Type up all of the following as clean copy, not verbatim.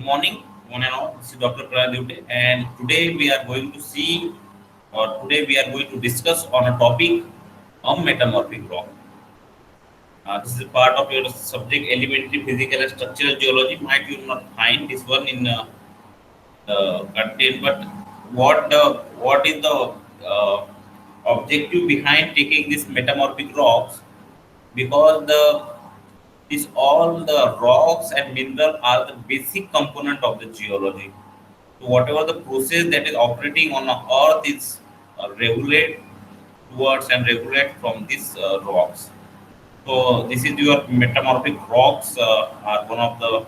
Morning, one and all. This is Dr. Pradipte, and today we are going to see, or today we are going to discuss on a topic of metamorphic rock. This is a part of your subject, elementary physical and structural geology. Might you not find this one in the content, but what is the uh, objective behind taking this metamorphic rocks? Because these all the rocks and mineral are the basic component of the geology. So whatever the process that is operating on the earth is regulate towards and regulate from these rocks. So this is your metamorphic rocks are one of the,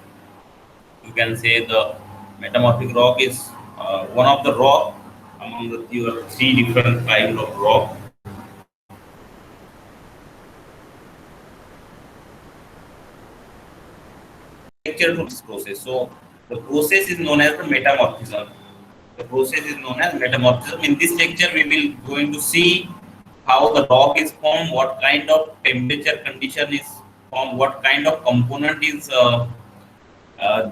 you can say, the metamorphic rock is one of the rock among your three different kinds of rock. Lecture from this process. So the process is known as the metamorphism. The process is known as metamorphism. In this lecture, we will going to see how the rock is formed, what kind of temperature condition is formed, what kind of component is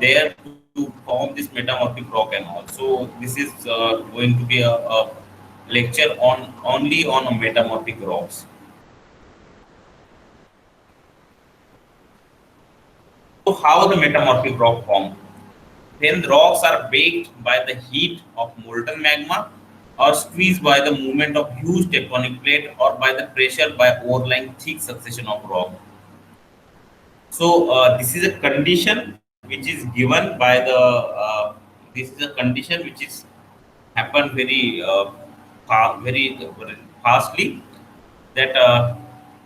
there to form this metamorphic rock and all. So this is going to be a lecture on only on a metamorphic rocks. So how the metamorphic rock formed? When rocks are baked by the heat of molten magma or squeezed by the movement of huge tectonic plate or by the pressure by overlying thick succession of rock. So this is a condition which is given by the this is a condition which is happen very fastly that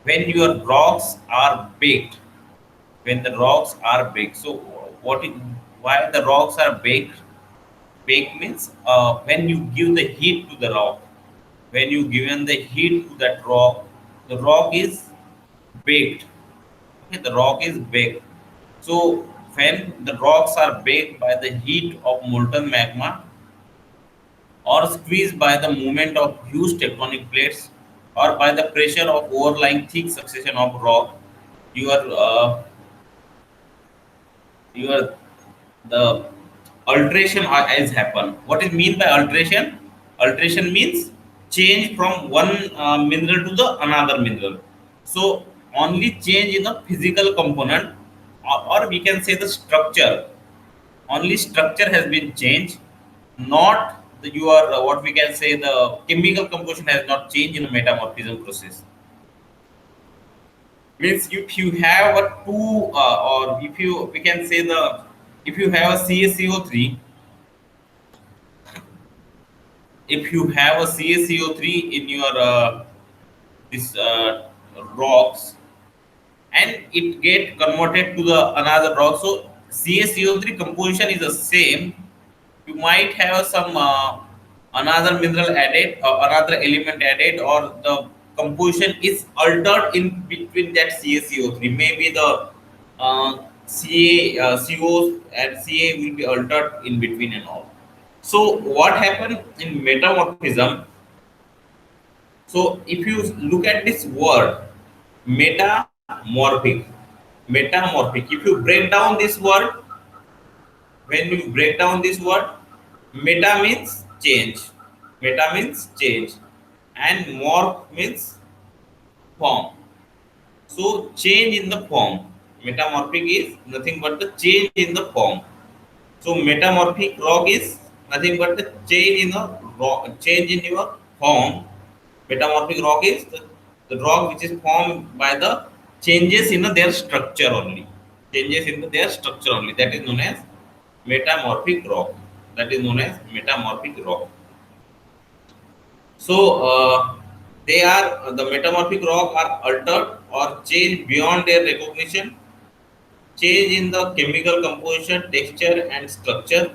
when your rocks are baked, when the rocks are baked. So what is, why the rocks are baked? Baked means when you give the heat to the rock, when you given the heat to that rock, the rock is baked. Okay, the rock is baked. So when the rocks are baked by the heat of molten magma or squeezed by the movement of huge tectonic plates or by the pressure of overlying thick succession of rock, your your the alteration has happened. What is mean by alteration? Alteration means change from one mineral to the another mineral. So only change in the physical component, or we can say the structure. Only structure has been changed, not your what we can say the chemical composition has not changed in the metamorphism process. Means if you have a two or if you we can say the if you have a CaCO3, if you have a CaCO3 in your this rocks and it get converted to the another rock, so CaCO3 composition is the same. You might have some another mineral added or another element added, or the composition is altered in between that CaCO3. Maybe the CO and Ca will be altered in between and all. So what happened in metamorphism? So if you look at this word metamorphic, metamorphic. If you break down this word, when you break down this word, meta means change, meta means change, and morph means form. So change in the form. Metamorphic is nothing but the change in the form. So metamorphic rock is nothing but the change in the rock, change in your form. Metamorphic rock is the rock which is formed by the changes in their structure only. Changes in their structure only. That is known as metamorphic rock. That is known as metamorphic rock. So they are the metamorphic rock are altered or changed beyond their recognition. Change in the chemical composition, texture, and structure.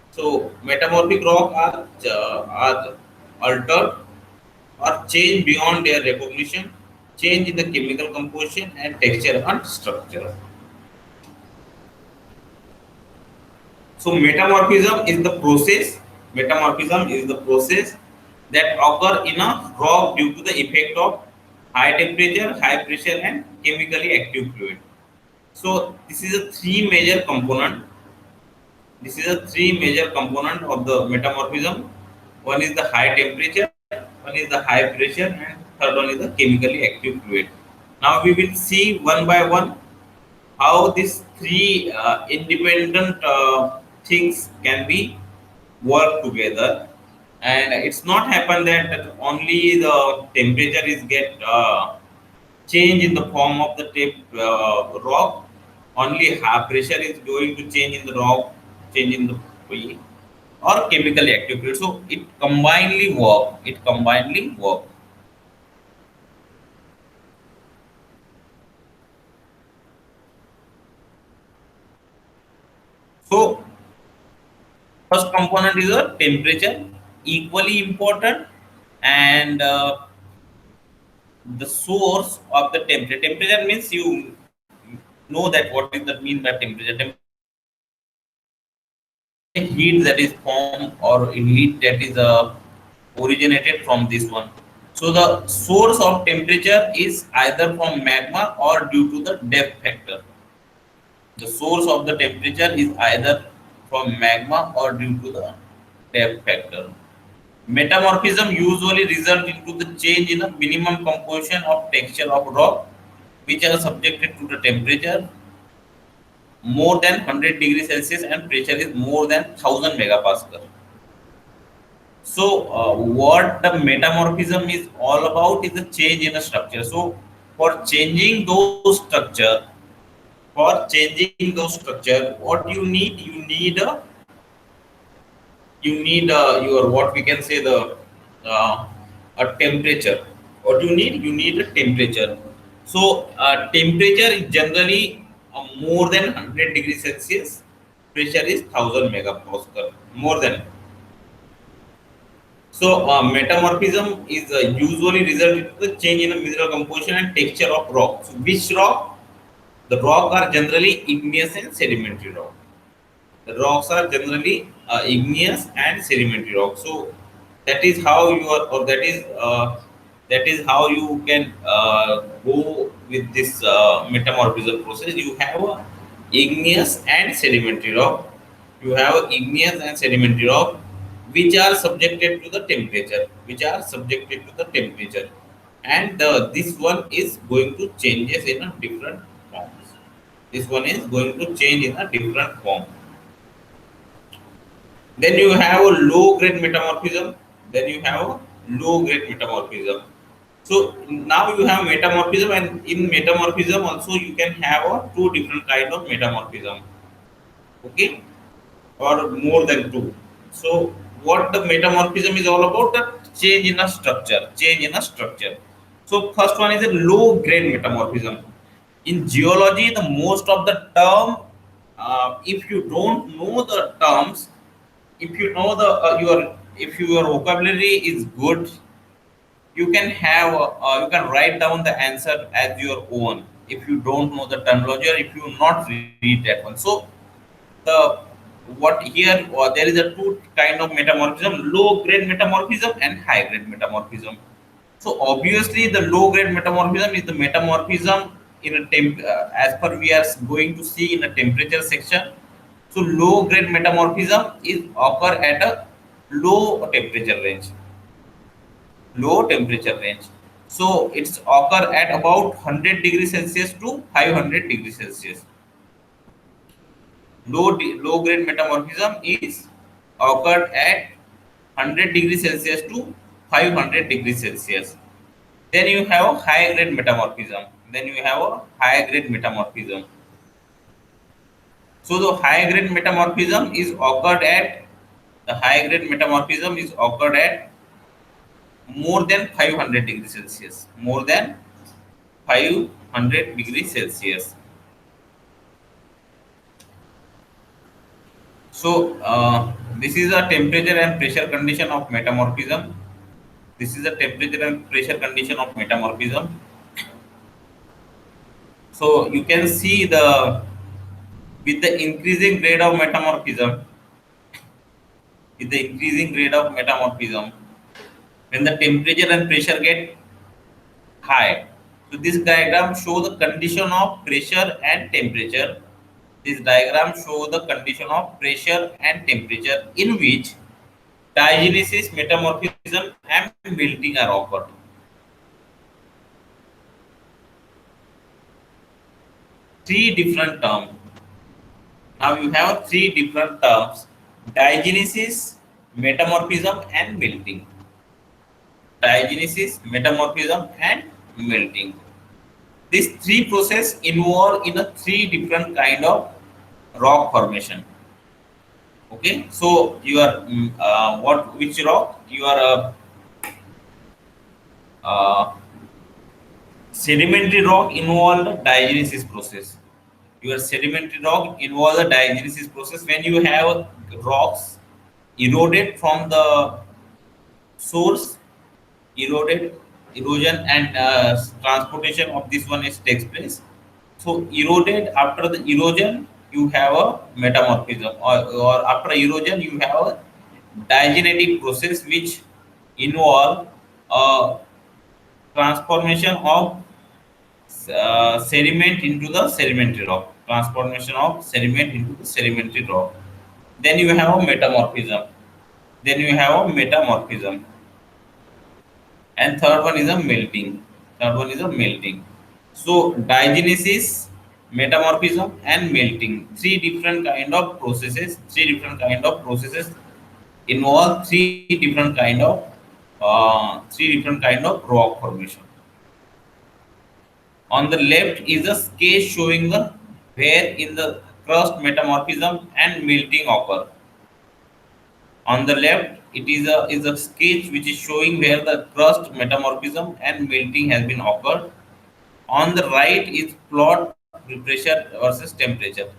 So metamorphic rock are altered or change beyond their recognition, change in the chemical composition and texture and structure. So metamorphism is the process. Metamorphism is the process that occur in a rock due to the effect of high temperature, high pressure, and chemically active fluid. So this is a three major component. This is a three major component of the metamorphism. One is the high temperature, one is the high pressure, and third one is the chemically active fluid. Now we will see one by one how these three independent things can be work together. And it's not happen that only the temperature is get change in the form of the rock. Only high pressure is going to change in the rock, change in the or chemically active fluid. So it combinedly work. It combinedly work. So first component is a temperature, equally important, and the source of the temperature. Temperature means you know that what is the mean by temperature. Heat that is formed or heat that is originated from this one. So the source of temperature is either from magma or due to the depth factor. The source of the temperature is either from magma or due to the depth factor. Metamorphism usually results into the change in the minimum composition of texture of rock, which are subjected to the temperature more than 100 degrees Celsius and pressure is more than 1000 megapascal. So, what the metamorphism is all about is the change in a structure. So, for changing those structure, what you need your what we can say the uh, a temperature. What you need a temperature. So, temperature is generally more than 100 degrees Celsius. Pressure is 1000 megapascal. More than. So, metamorphism is usually result in the change in the mineral composition and texture of rock. So, which rock? The rock are generally igneous and sedimentary rock. The rocks are generally igneous and sedimentary rock. So, that is how you are, or that is how you can go with this metamorphism process. You have igneous and sedimentary rock. You have igneous and sedimentary rock which are subjected to the temperature, and this one is going to changes in a different forms. This one is going to change in a different form. Then you have a low grade metamorphism. Then you have a low grade metamorphism. So now you have metamorphism, and in metamorphism also you can have a two different kind of metamorphism. Okay, or more than two. So what the metamorphism is all about? The change in a structure. Change in a structure. So first one is a low grade metamorphism. In geology, the most of the term, if you don't know the terms, if you know the your if your vocabulary is good, you can have you can write down the answer as your own. If you don't know the terminology or if you not read that one, so the what here there is a two kind of metamorphism: low grade metamorphism and high grade metamorphism. So obviously the low grade metamorphism is the metamorphism in a as per we are going to see in a temperature section. So low grade metamorphism is occur at a low temperature range. Low temperature range. So it's occur at about 100 degrees Celsius to 500 degrees Celsius. Low grade metamorphism is occurred at 100 degrees Celsius to 500 degrees Celsius. Then you have high grade metamorphism. Then you have a high grade metamorphism. So the high grade metamorphism is occurred at more than 500 degrees Celsius. More than 500 degrees Celsius. So this is a temperature and pressure condition of metamorphism. This is a temperature and pressure condition of metamorphism. So you can see the with the increasing grade of metamorphism, when the temperature and pressure get high. So this diagram show the condition of pressure and temperature. This diagram shows the condition of pressure and temperature in which diagenesis, metamorphism, and melting are occurred. Three different terms. Now you have three different terms: diagenesis, metamorphism, and melting. Diagenesis, metamorphism, and melting. These three processes involve in a three different kind of rock formation. Okay, so you are what which rock? You are a sedimentary rock involve the diagenesis process. Your sedimentary rock involve the diagenesis process when you have rocks eroded from the source, eroded, erosion and transportation of this one is takes place. So eroded, after the erosion you have a metamorphism, or after erosion you have a diagenetic process which involve transformation of sediment into the sedimentary rock. Transformation of sediment into the sedimentary rock. Then you have a metamorphism. Then you have a metamorphism. And third one is a melting. Third one is a melting. So diagenesis, metamorphism, and melting. Three different kind of processes involve three different kind of rock formation. On the left is a sketch showing the where in the crust metamorphism and melting occur. On the left, it is a sketch which is showing where the crust metamorphism and melting has been occurred. On the right is plot pressure versus temperature.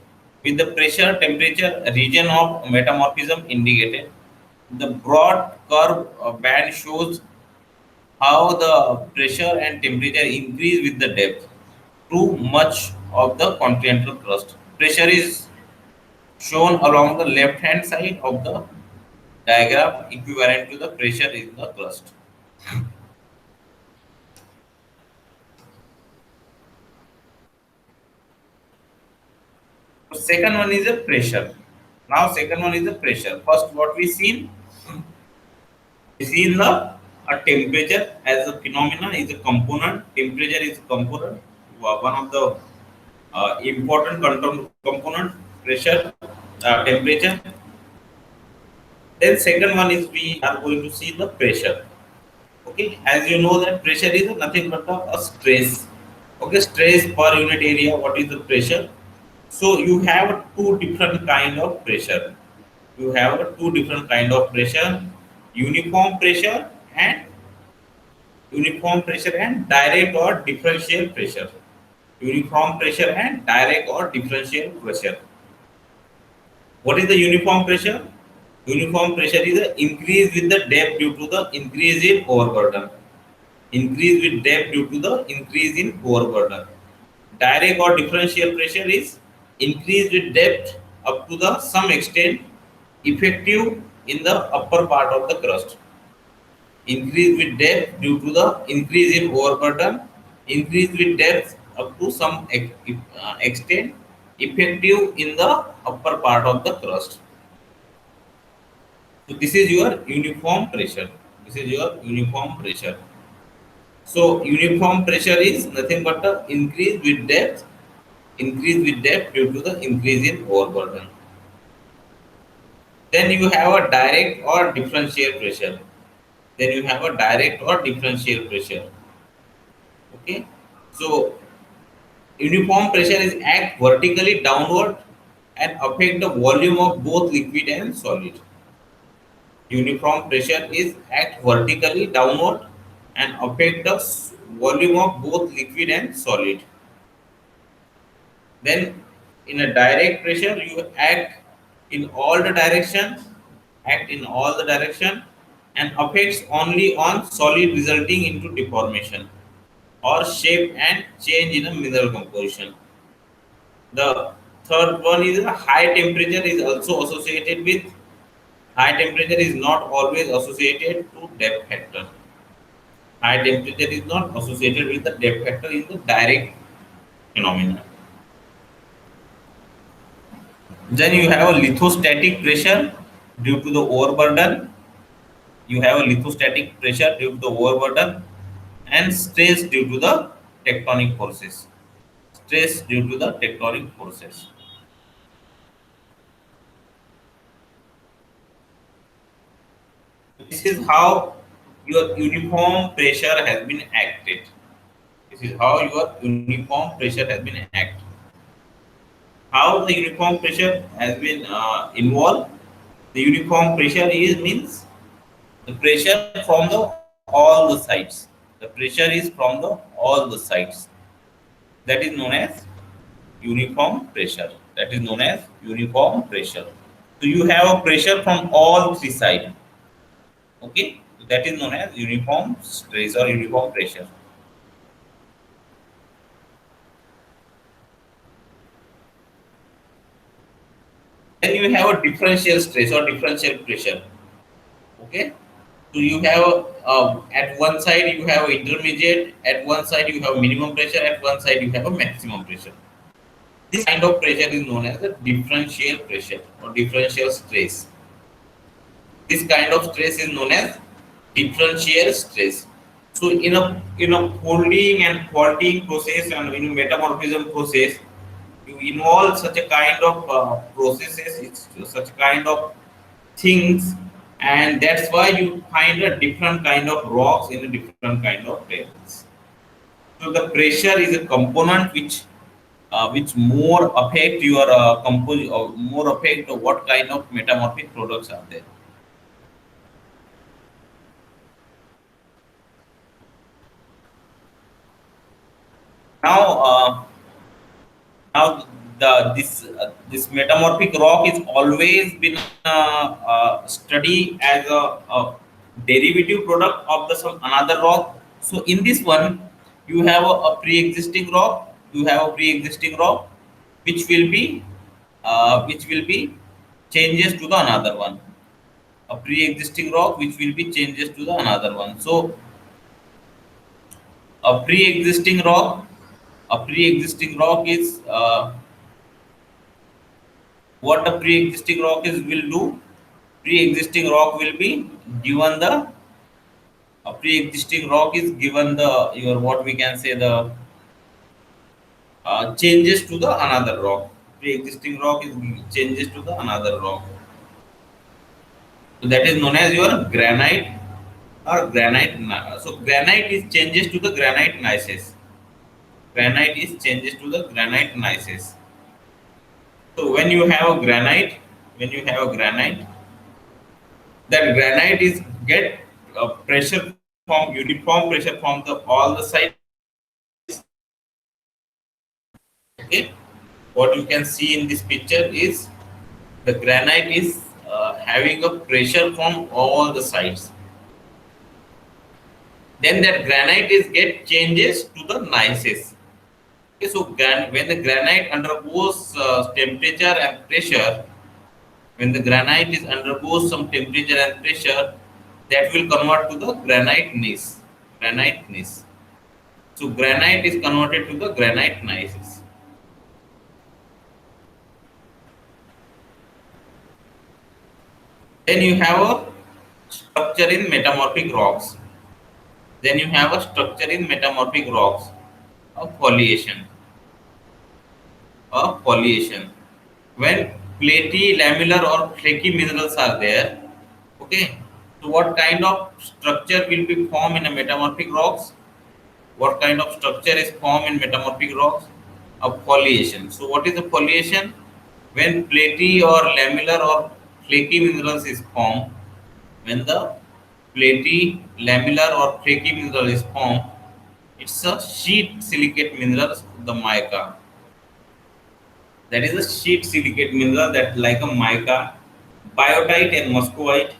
With the pressure temperature region of metamorphism indicated, the broad curve band shows how the pressure and temperature increase with the depth. Too much of the continental crust. Pressure is shown along the left hand side of the diagram equivalent to the pressure in the crust. So second one is a pressure. Now second one is the pressure. First what we seen the a temperature as a phenomenon is a component. Temperature is a component. One of the important component pressure, temperature. Then second one is we are going to see the pressure. Okay, as you know that pressure is nothing but a stress. Okay, stress per unit area. What is the pressure? So you have two different kind of pressure. You have two different kind of pressure: uniform pressure and direct or differential pressure. Uniform pressure and direct or differential pressure. What is the uniform pressure? Uniform pressure is the increase with the depth due to the increase in overburden. Increase with depth due to the increase in overburden. Direct or differential pressure is increase with depth up to the some extent effective in the upper part of the crust. Increase with depth due to the increase in overburden. Increase with depth up to some extent effective in the upper part of the crust. So this is your uniform pressure. This is your uniform pressure. So uniform pressure is nothing but the increase with depth due to the increase in overburden. Then you have a direct or differential pressure. Then you have a direct or differential pressure. Okay. So uniform pressure is act vertically downward and affect the volume of both liquid and solid. Uniform pressure is act vertically downward and affect the volume of both liquid and solid. Then in a direct pressure you in all the direction act in all the direction and affects only on solid resulting into deformation or shape and change in a mineral composition. The third one is a high temperature is also associated with high temperature is not always associated to depth factor. High temperature is not associated with the depth factor in the direct phenomena. Then you have a lithostatic pressure due to the overburden. You have a lithostatic pressure due to the overburden and stress due to the tectonic forces. Stress due to the tectonic forces. This is how your uniform pressure has been acted. This is how your uniform pressure has been acted. How the uniform pressure has been involved? The uniform pressure is means the pressure from the all the sides. The pressure is from the all the sides. That is known as uniform pressure. That is known as uniform pressure. So you have a pressure from all three sides. Okay, so that is known as uniform stress or uniform pressure. Then you have a differential stress or differential pressure. Okay, so you have at one side you have intermediate, at one side you have minimum pressure, at one side you have a maximum pressure. This kind of pressure is known as a differential pressure or differential stress. This kind of stress is known as differential stress. So in a folding and faulting process and in metamorphism process, you involve such a kind of processes, it's such kind of things, and that's why you find a different kind of rocks in a different kind of places. So the pressure is a component which more affect your or more affect what kind of metamorphic products are there. Now, now this metamorphic rock is always been studied as a derivative product of the some another rock. So in this one, you have a pre-existing rock. You have a pre-existing rock, which will be changes to the another one. A pre-existing rock which will be changes to the another one. So a pre-existing rock, a pre-existing rock is what a pre-existing rock is will do. Pre-existing rock will be given the a pre-existing rock is given the your what we can say the changes to the another rock. Pre-existing rock is changes to the another rock. So that is known as your granite or granite. So granite is changes to the granite gneiss. Granite is changes to the granite gneiss. So when you have a granite, that granite is get pressure from uniform pressure from the all the sides. Okay, what you can see in this picture is the granite is having a pressure from all the sides. Then that granite is get changes to the gneiss. Okay, so when the granite undergoes temperature and pressure, when the granite is undergoes some temperature and pressure, that will convert to the granite gneiss. Granite gneiss. So granite is converted to the granite gneiss. Then you have a structure in metamorphic rocks. Then you have a structure in metamorphic rocks, a foliation. A foliation. When platy, lamellar, or flaky minerals are there, okay. So what kind of structure will be formed in a metamorphic rocks? What kind of structure is formed in metamorphic rocks? A foliation. So what is a foliation? When platy or lamellar or flaky minerals is formed, when the platy, lamellar or flaky mineral is formed, it's a sheet silicate mineral, the mica. That is a sheet silicate mineral that like a mica, biotite and muscovite,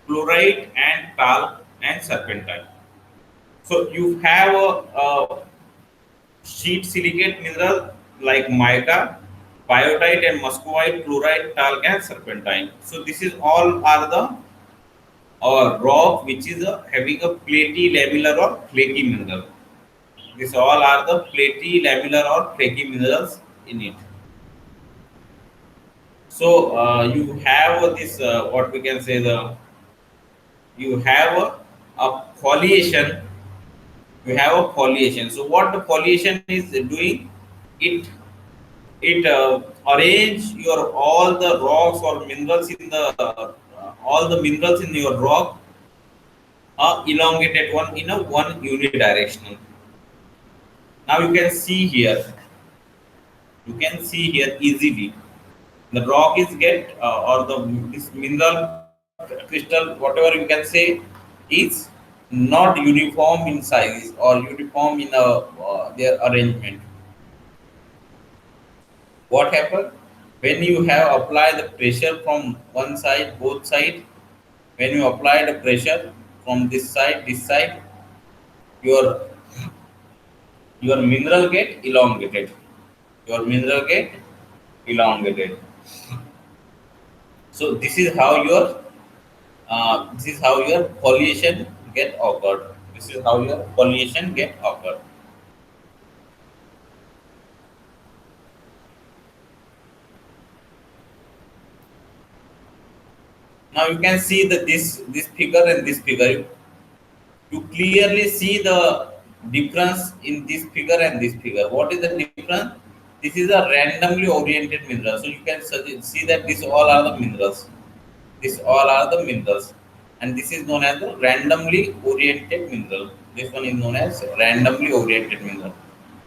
fluorite and talc and serpentine. So you have a sheet silicate mineral like mica, biotite and muscovite, fluorite, talc and serpentine. So this is all are the rock which is having a platy, lamellar or flaky mineral. These all are the platy, lamellar or flaky minerals in it. So you have this what we can say the you have a foliation. You have a foliation. So what the foliation is doing? It it arrange your all the rocks or minerals in the all the minerals in your rock are elongated one in a one unidirectional. Now you can see here. You can see here easily. The rock is get or the this mineral crystal, whatever you can say, is not uniform in size or uniform in their arrangement. What happened when you have applied the pressure from one side, both side? When you apply the pressure from this side, your your mineral get elongated. Your mineral get elongated. So this is how your foliation get occurred. This is how your foliation get occurred. Now you can see that this figure and this figure. You clearly see the difference in this figure and this figure. What is the difference? This is a randomly oriented mineral. So you can see that these all are the minerals. These all are the minerals, and this is known as the randomly oriented mineral. This one is known as randomly oriented mineral,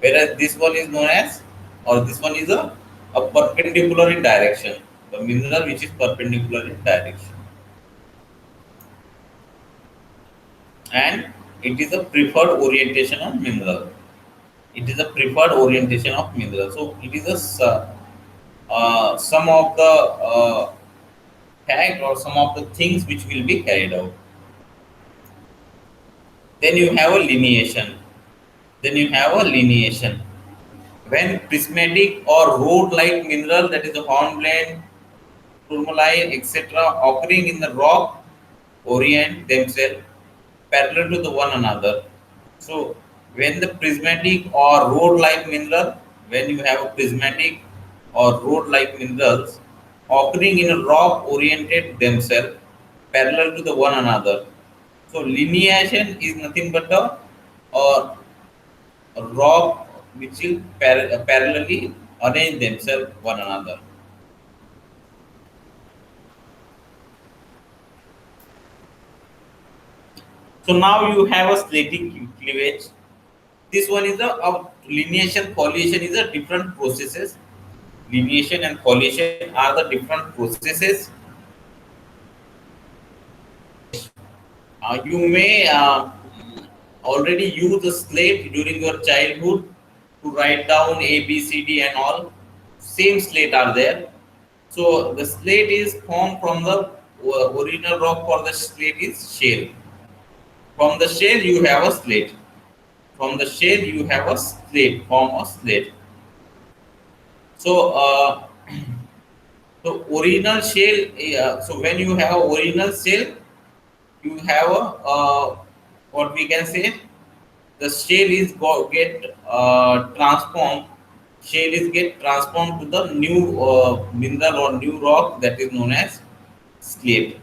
whereas this one is known as, or this one is a perpendicular in direction. The mineral which is perpendicular in direction, and it is a preferred orientation of mineral. It is a preferred orientation of mineral. So it is a some of the fact or some of the things which will be carried out. Then you have a lineation. Then you have a lineation. When prismatic or rod-like mineral, that is a hornblende, tourmaline, etc., occurring in the rock, orient themselves parallel to the one another. So when the prismatic or rod-like mineral, when you have a prismatic or rod-like minerals occurring in a rock oriented themselves parallel to the one another. So lineation is nothing but a rock which will parallelly arrange themselves one another. So now you have a slatic cleavage. This one is a lineation, foliation is a different processes. Lineation and foliation are the different processes. You may already use a slate during your childhood to write down A, B, C, D, and all. Same slate are there. So the slate is formed from the original rock for the slate is shale. From the shale you have a slate. From the shale you have a slate, form of slate. So so original shale. So when you have original shale, you have a what we can say, the shale is get transformed. Shale is get transformed to the new mineral or new rock that is known as slate.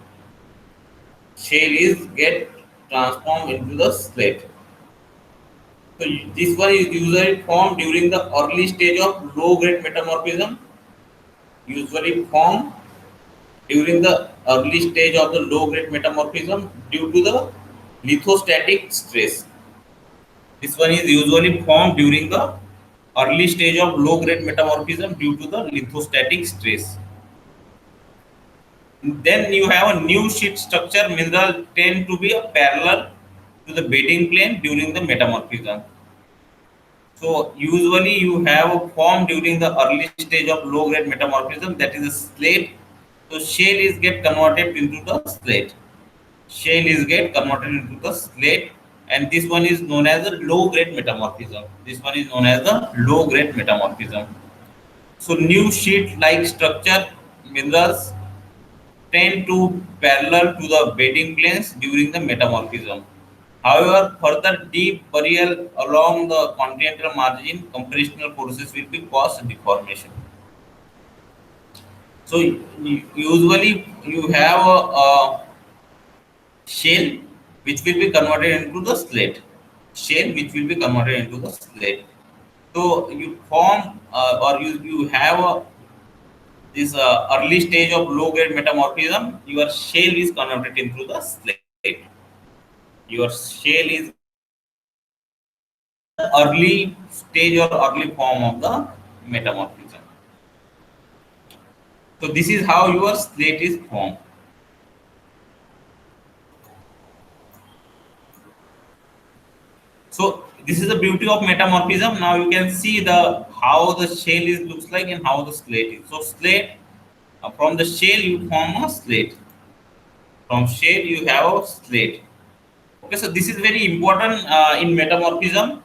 Shale is get transformed into the slate. So this one is usually formed during the early stage of low grade metamorphism. Usually formed during the early stage of the low grade metamorphism due to the lithostatic stress. This one is usually formed during the early stage of low grade metamorphism due to the lithostatic stress. Then you have a new sheet structure. Mineral tend to be a parallel to the bedding plane during the metamorphism. So usually you have a form during the early stage of low grade metamorphism, that is a slate. So shale is get converted into the slate. Shale is get converted into the slate, and this one is known as a low grade metamorphism. This one is known as the low grade metamorphism. So new sheet like structure minerals tend to parallel to the bedding planes during the metamorphism. However, further deep burial along the continental margin, compressional forces will be cause deformation. So usually you have a shell which will be converted into the slate. Shell which will be converted into the slate. So you form or you have this early stage of low grade metamorphism. Your shell is converted into the slate. Your shell is this is the early stage or early form of the metamorphism. So this is how your slate is formed. So this is the beauty of metamorphism. Now you can see the how the shell is looks like and how the slate is. So slate from the shell you form a slate. From shell you have a slate. Okay, so this is very important in metamorphism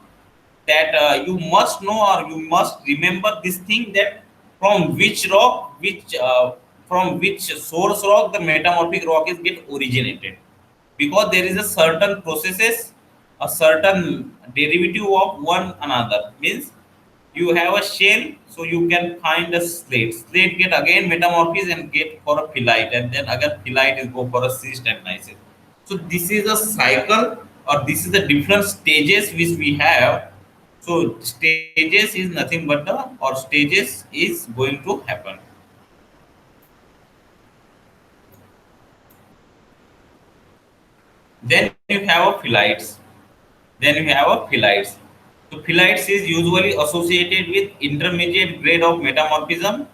that you must know or you must remember this thing that from which rock, from which source rock the metamorphic rock is get originated, because there is a certain processes, a certain derivative of one another. Means you have a shell, so you can find a slate. Slate get again metamorphised and get for a phyllite, and then again phyllite is go for a cyst and gneiss. So this is a cycle, or this is the different stages which we have. So stages is nothing but the or stages is going to happen. Then you have a phyllites. Then you have a phyllites. So phyllites is usually associated with intermediate grade of metamorphism,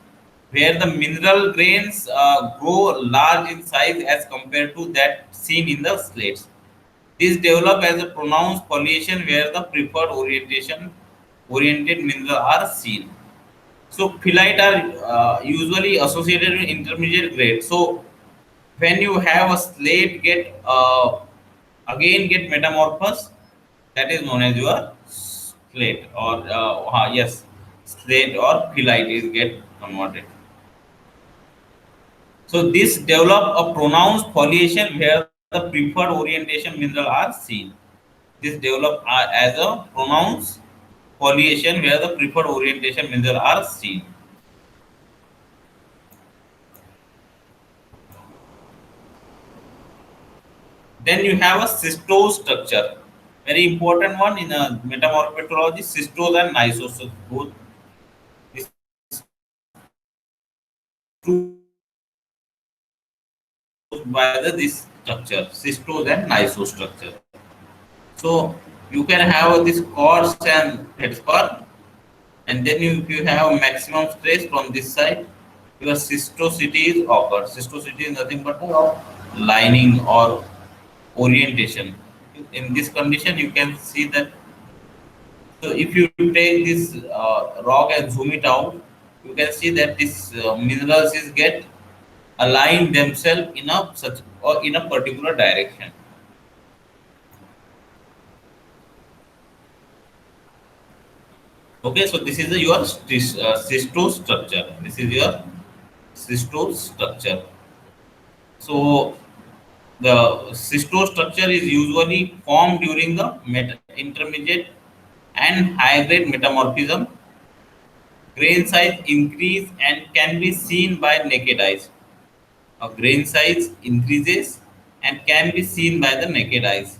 where the mineral grains grow large in size as compared to that seen in the slates. These develop as a pronounced foliation where the preferred oriented minerals are seen. So phyllite are usually associated with intermediate grade. So when you have a slate get again get metamorphosed, that is known as your slate or yes, slate or phyllite is get converted. So this develop a pronounced foliation where the preferred orientation mineral are seen. This develop as a pronounced foliation where the preferred orientation mineral are seen. Then you have a cystose structure. Very important one in a metamorphology, cystose and nysose. So both these two by this structure, cystose and nysose structure. So you can have this coarse and headspur, and then if you have maximum stress from this side, your cystosity is occurred. Cystosity is nothing but a lining or orientation. In this condition, you can see that. So if you take this rock and zoom it out, you can see that this minerals is get aligned themselves in a such or in a particular direction. Okay, so this is your cystose structure. This is your cystose structure. So the cystose structure is usually formed during the intermediate and high grade metamorphism. Grain size increase and can be seen by naked eyes. A grain size increases and can be seen by the naked eyes.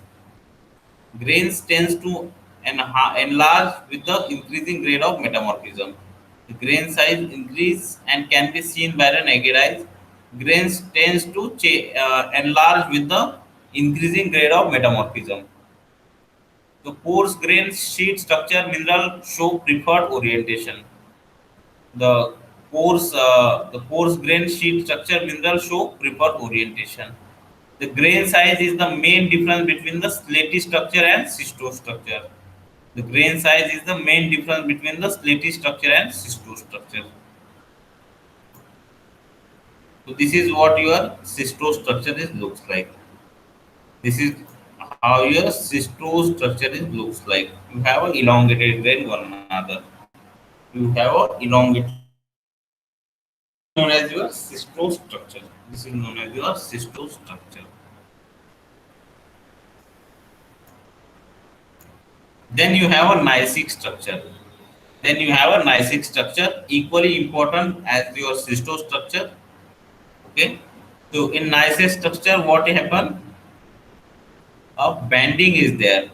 Grains tends to enlarge with the increasing grade of metamorphism. The grain size increase and can be seen by the naked eyes. Grains tends to enlarge with the increasing grade of metamorphism. The coarse grain sheet structure mineral show preferred orientation. The coarse grain sheet structure mineral show preferred orientation. The grain size is the main difference between the slaty structure and cystose structure. The grain size is the main difference between the slaty structure and cystose structure. So this is what your cystose structure is looks like. This is how your cystose structure is looks like. You have a elongated grain one another. You have a elongated known as your cystose structure. This is known as your cystose structure. Then you have a gneissic structure. Then you have a gneissic structure, equally important as your cystose structure. Okay. So in gneiss structure, what happen? A bending is there.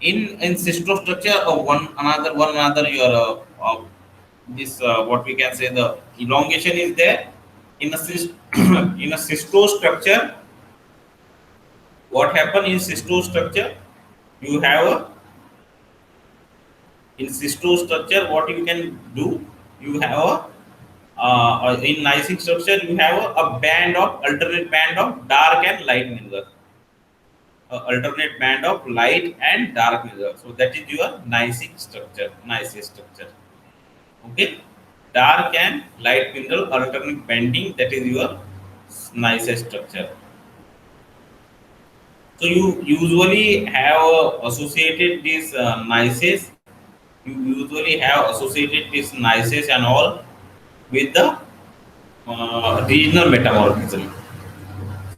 In cystostructure, one another your this what we can say the elongation is there. In a in a cystostructure, what happen in cystostructure? You have a in cystostructure what you can do, you have a in gneissic structure you have a band of alternate band of dark and light mineral, alternate band of light and dark mineral, so that is your gneissic structure. Okay, dark and light mineral alternate bending, that is your gneissic structure. So you usually have associated this gneiss, you usually have associated this gneiss and all with the regional metamorphism.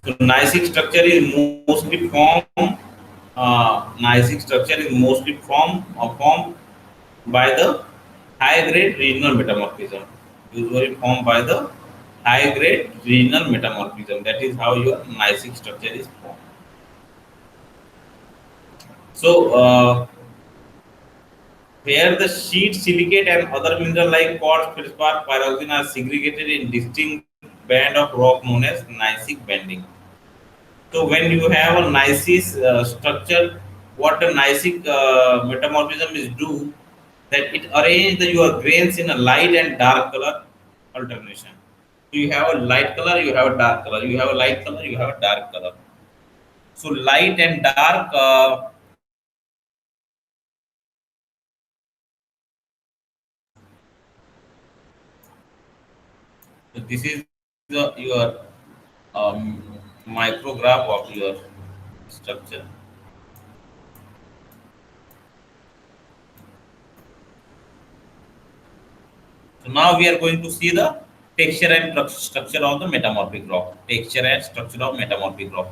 So gneissic structure is mostly formed by the high grade regional metamorphism. Usually formed by the high grade regional metamorphism. That is how your gneissic structure is formed. So where the sheet, silicate, and other minerals like quartz, feldspar, pyroxene are segregated in distinct band of rock known as gneissic bending. So when you have a gneiss structure, what a gneissic metamorphism is do, that it arrange your grains in a light and dark color alternation. So you have a light color, you have a dark color. You have a light color, you have a dark color. So light and dark. So this is your micrograph of your structure. So now we are going to see the texture and structure of the metamorphic rock. Texture and structure of metamorphic rock.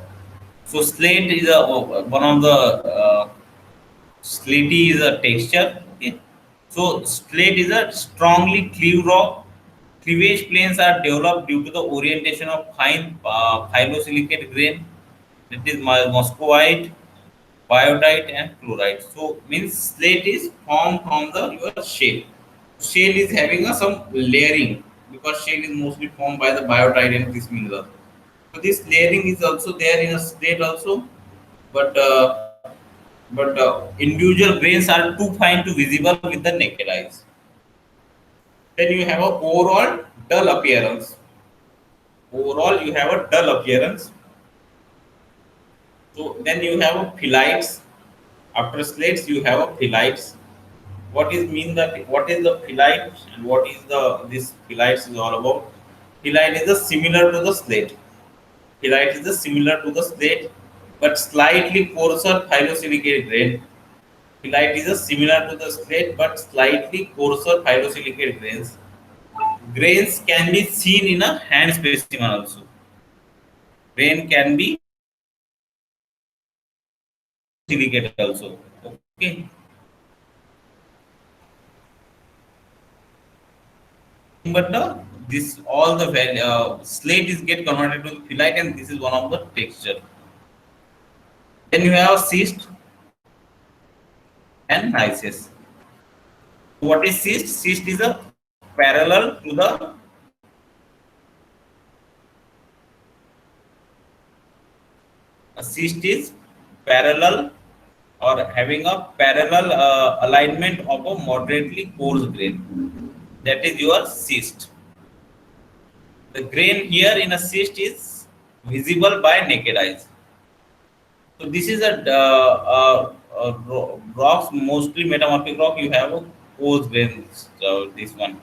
So slate is one of the slaty is a texture. Okay. So slate is a strongly cleaved rock. Cleavage planes are developed due to the orientation of fine phyllosilicate grain. That is muscovite, biotite, and chlorite. So means slate is formed from the your shale. Shale is having a some layering because shale is mostly formed by the biotite and this mineral. So this layering is also there in a slate also, but individual grains are too fine to visible with the naked eyes. Then you have a overall dull appearance. Overall, you have a dull appearance. So then you have a philites. After slates, you have a philites. What is mean that what is the philite and what is the this philites is all about? Philite is a similar to the slate. Philite is a similar to the slate, but slightly coarser phyllosilicate grain. Philite is a similar to the slate but slightly coarser phyllosilicate grains. Grains can be seen in a hand specimen also. Grain can be silicate also. Okay. But this all the value slate is get converted to phyllite and this is one of the texture. Then you have cyst and gneiss. What is cyst? Cyst is a parallel to the a cyst is parallel or having a parallel alignment of a moderately coarse grain. That is your cyst. The grain here in a cyst is visible by naked eyes. So this is rocks, mostly metamorphic rock. You have a coarse grains. This one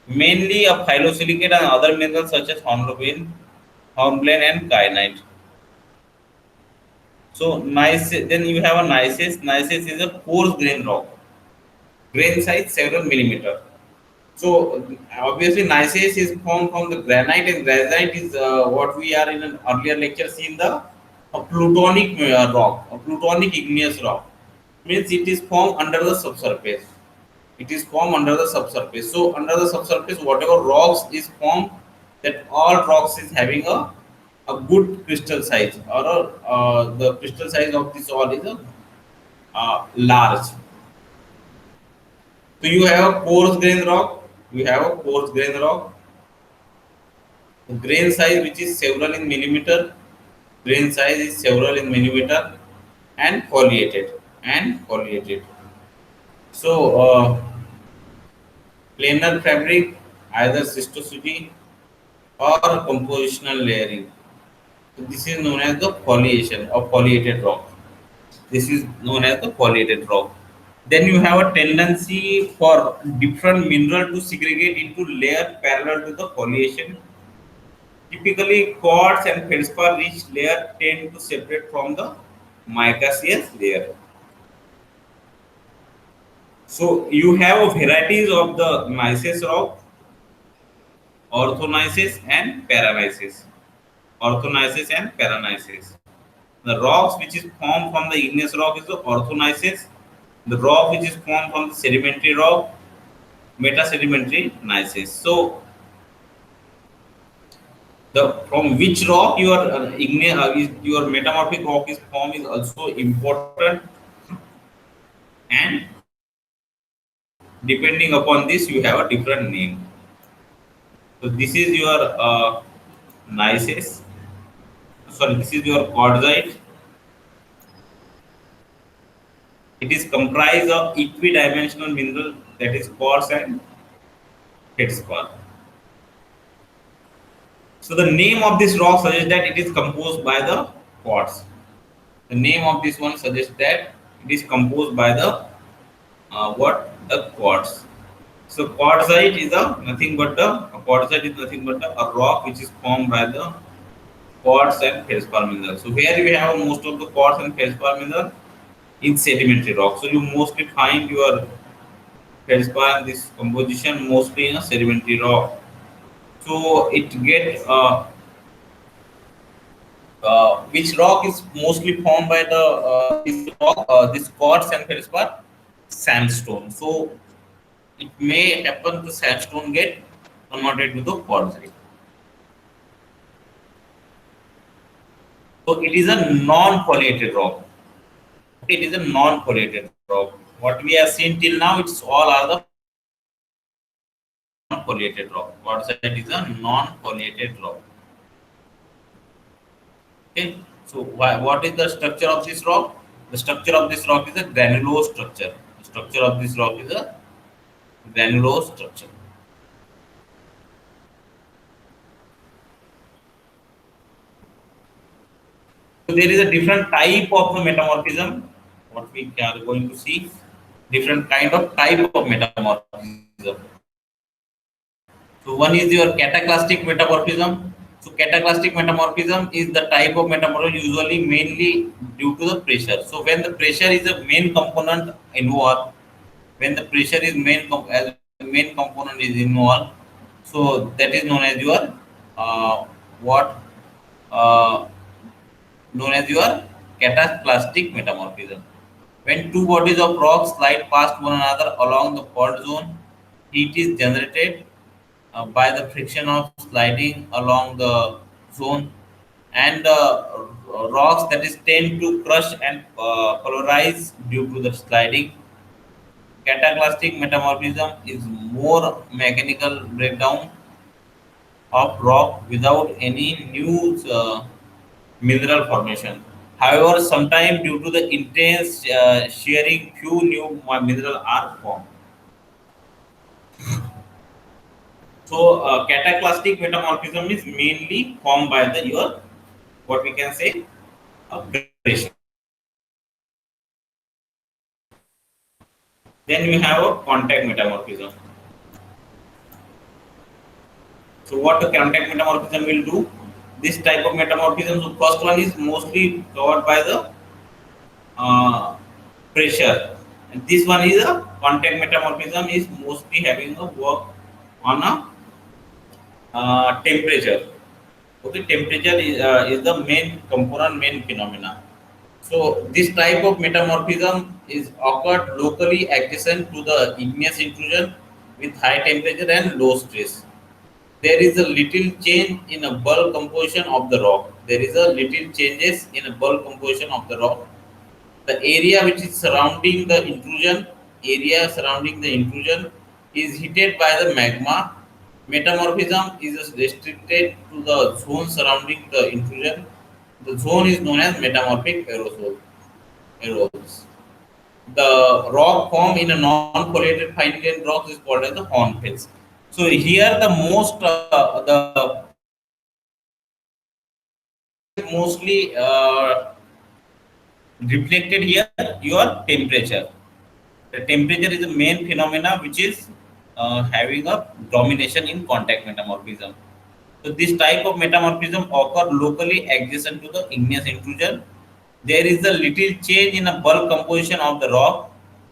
mainly a phyllosilicate and other minerals such as hornblende, and kyanite. So nice. Then you have a gneiss. Gneiss is a coarse grain rock. Grain size several millimeter. So obviously gneiss is formed from the granite, and granite is what we are in an earlier lecture seen the a plutonic rock, a plutonic igneous rock. Means it is formed under the subsurface. It is formed under the subsurface. So under the subsurface, whatever rocks is formed, that all rocks is having a good crystal size, or the crystal size of this all is large. So you have a coarse grain rock, you have a coarse grain rock, the grain size which is several in millimeter, grain size is several in millimeter, and foliated. So planar fabric, either cystosity or compositional layering. So this is known as the foliation or foliated rock. This is known as the foliated rock. Then you have a tendency for different mineral to segregate into layer parallel to the foliation. Typically, quartz and feldspar rich layer tend to separate from the micaceous layer. So you have varieties of the gneiss rock, orthogneisses and paragneiss. Orthogneisses and paragneiss. The rocks which is formed from the igneous rock is the orthogneisses. The rock which is formed from the sedimentary rock, metasedimentary gneisses. So the from which rock your metamorphic rock is formed is also important, and depending upon this you have a different name. So this is your gneisses. Sorry, this is your quartzite. It is comprised of equidimensional mineral, that is quartz and feldspar. So the name of this rock suggests that it is composed by the quartz. The name of this one suggests that it is composed by the what, the quartz. So quartzite is nothing but a rock which is formed by the quartz and feldspar mineral. So where we have most of the quartz and feldspar mineral in sedimentary rock. So you mostly find your feldspar and this composition mostly in a sedimentary rock. So it get which rock is mostly formed by the this quartz and feldspar? Sandstone. So it may happen the sandstone get converted to the quartzite. So it is a non-foliated rock. Okay, it is a non-foliated rock. What we have seen till now, it's all are the non-foliated rock. Quartzite is a non-foliated rock. Okay, so what is the structure of this rock? The structure of this rock is a granulose structure. The structure of this rock is a granulose structure. So there is a different type of the metamorphism. What we are going to see, different kind of type of metamorphism. So one is your cataclastic metamorphism. So cataclastic metamorphism is the type of metamorphism usually mainly due to the pressure. So when the pressure is a main component involved, when the pressure is as the main component is involved, so that is known as your what uh, known as your cataclastic metamorphism. When two bodies of rock slide past one another along the fault zone, heat is generated by the friction of sliding along the zone, and rocks that is tend to crush and polarize due to the sliding. Cataclastic metamorphism is more mechanical breakdown of rock without any new mineral formation. However, sometimes due to the intense shearing, few new mineral are formed. So, cataclastic metamorphism is mainly formed by the your what we can say pressure. Then you have a contact metamorphism. So, what the contact metamorphism will do? This type of metamorphism. So, first one is mostly covered by the uh, pressure, and this one is a contact metamorphism is mostly having a work on a temperature. Okay, temperature is the main component, main phenomena. So this type of metamorphism is occurred locally adjacent to the igneous intrusion with high temperature and low stress. there is a little change in a bulk composition of the rock. There is a little changes in a bulk composition of the rock. The area which is surrounding the intrusion, area surrounding the intrusion is heated by the magma. Metamorphism is restricted to the zone surrounding the intrusion. The zone is known as metamorphic aerosols. The rock formed in a non-foliated fine-grained rocks is called as the hornfels. So here the most the mostly reflected here your temperature. The temperature is the main phenomena which is having a domination in contact metamorphism. So this type of metamorphism occur locally adjacent to the igneous intrusion. There is a little change in the bulk composition of the rock.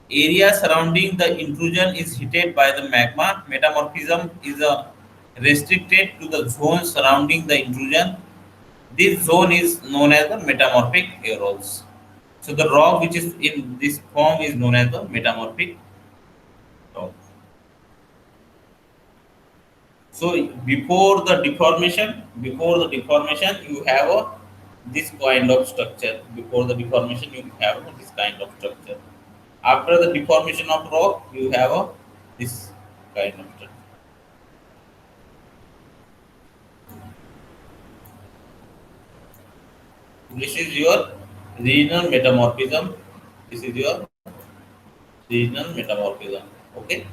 Area surrounding the intrusion is heated by the magma. Metamorphism is restricted to the zone surrounding the intrusion. This zone is known as the metamorphic areoles. So the rock which is in this form is known as the metamorphic rock. So before the deformation, you have a this kind of structure. Before the deformation, you have this kind of structure. After the deformation of rock, you have a this kind of structure. This is your regional metamorphism. This is your regional metamorphism. Okay.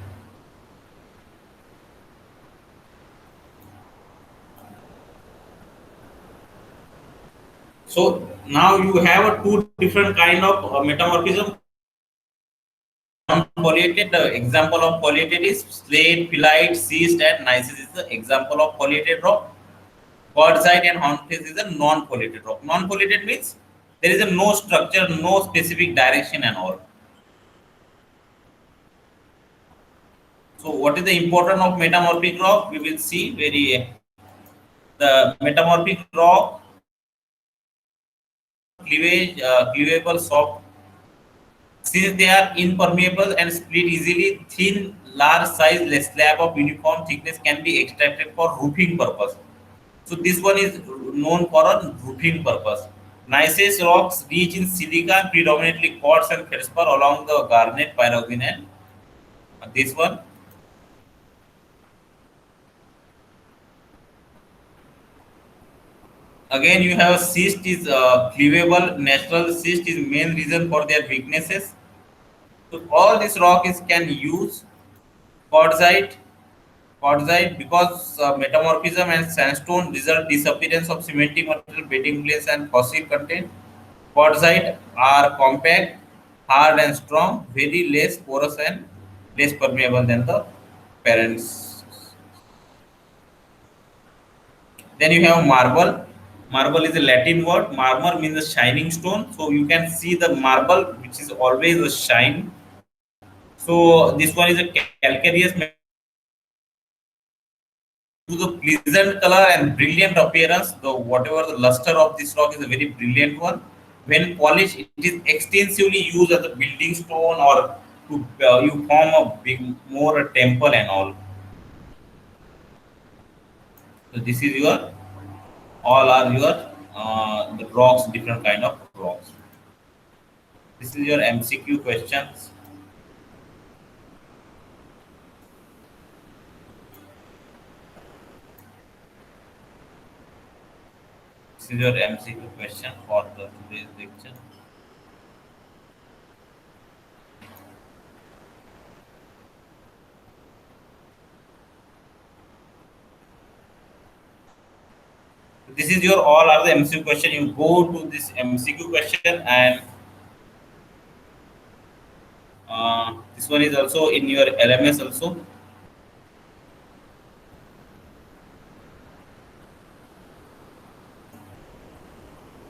So now you have a two different kind of metamorphism. Non-foliated, the example of foliated is slate, philite, schist, and gneiss is the example of foliated rock. Quartzite and hornfels is a non-foliated rock. Non-foliated means there is a no structure, no specific direction and all. So what is the importance of metamorphic rock? We will see very the metamorphic rock cleavage, cleavable soft. Since they are impermeable and split easily, thin, large size slab of uniform thickness can be extracted for roofing purpose. So this one is known for a roofing purpose. Gneiss rocks rich in silica, predominantly quartz and feldspar along the garnet, pyroxene, and this one. Again, you have schist is cleavable. Natural schist is main reason for their weaknesses. So all this rock is can use quartzite. Quartzite because metamorphism and sandstone result disappearance of cementing material, bedding place, and fossil content. Quartzite are compact, hard and strong, very less porous and less permeable than the parents. Then you have marble. Marble is a Latin word. Marmor means a shining stone. So you can see the marble, which is always a shine. So this one is a calcareous to the pleasant color and brilliant appearance. The whatever the luster of this rock is a very brilliant one. When polished, it is extensively used as a building stone or to you form a big more a temple and all. So this is your all are your the rocks, different kind of rocks. This is your MCQ questions. This is your MCQ question for the today's lecture. This is your all are the MCQ question. You go to this MCQ question and this one is also in your LMS also.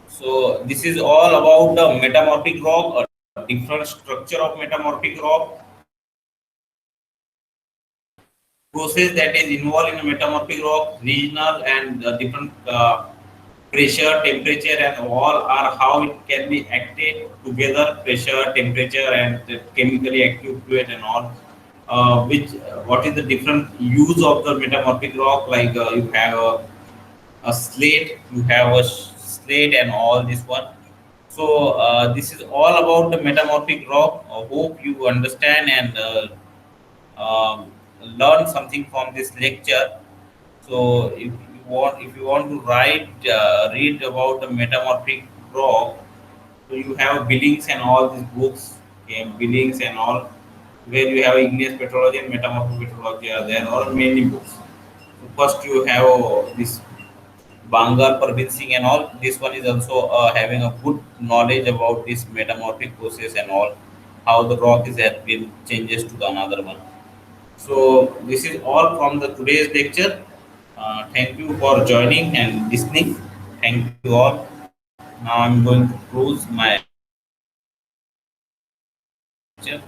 So this is all about the metamorphic rock, a different structure of metamorphic rock, process that is involved in a metamorphic rock, regional and different pressure, temperature, and all are how it can be acted together, pressure, temperature, and chemically active fluid and all. which what is the different use of the metamorphic rock? Like you have a slate, you have a slate, and all this one. So this is all about the metamorphic rock. I hope you understand and learn something from this lecture. So if you want to read about the metamorphic rock, so you have Billings and all these books, okay, Billings and all, where you have igneous petrology and metamorphic petrology are there, or many books. So first you have this Bangal, Parveen Singh and all. This one is also having a good knowledge about this metamorphic process and all, how the rock is has been changes to the another one. So this is all from the today's lecture. Thank you for joining and listening. Thank you all. Now I'm going to close my lecture.